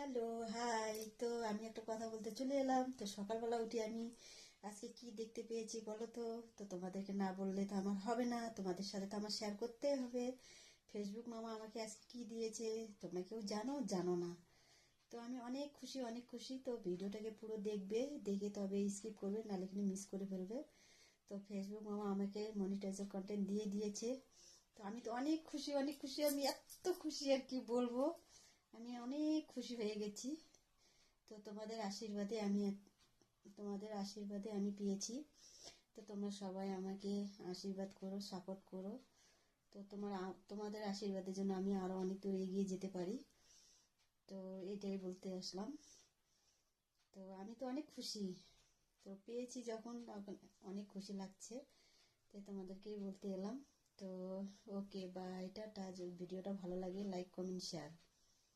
Hello, high. তো আমি একটা কথা বলতে চলে এলাম। তো সকালবেলা উঠে আমি আজকে কি দেখতে পেয়েছি বলো তো। তো তোমাদেরকে না বললে তো আমার হবে না, তোমাদের সাথে তো আমার শেয়ার করতে হবে। ফেসবুক মামা আমাকে আজকে কি দিয়েছে তোমরা কেউ জানো জানো না। তো আমি অনেক খুশি অনেক খুশি। তো ভিডিওটাকে পুরো দেখবে, দেখে তবে স্কিপ করবে, নাহলে কিন্তু মিস করে ফেলবে। তো ফেসবুক মামা আমাকে মনিটাইজার কন্টেন্ট দিয়ে দিয়েছে। তো আমি তো অনেক খুশি অনেক খুশি, আমি এত খুশি আর কি বলবো। আমি অনেক খুশি হয়ে গেছি। তো তোমাদের আশীর্বাদে আমি পেয়েছি। তো তোমরা সবাই আমাকে আশীর্বাদ করো, সাপোর্ট করো। তো তোমাদের আশীর্বাদের জন্য আমি আরো অনেক দূর এগিয়ে যেতে পারি। তো এটাই বলতে আসলাম। তো আমি তো অনেক খুশি। তো পেয়েছি যখন তখন অনেক খুশি লাগছে। তাই তোমাদেরকেই বলতে এলাম। তো ওকে, বাই, টাটা। ভিডিওটা ভালো লাগে লাইক কমেন্ট শেয়ার।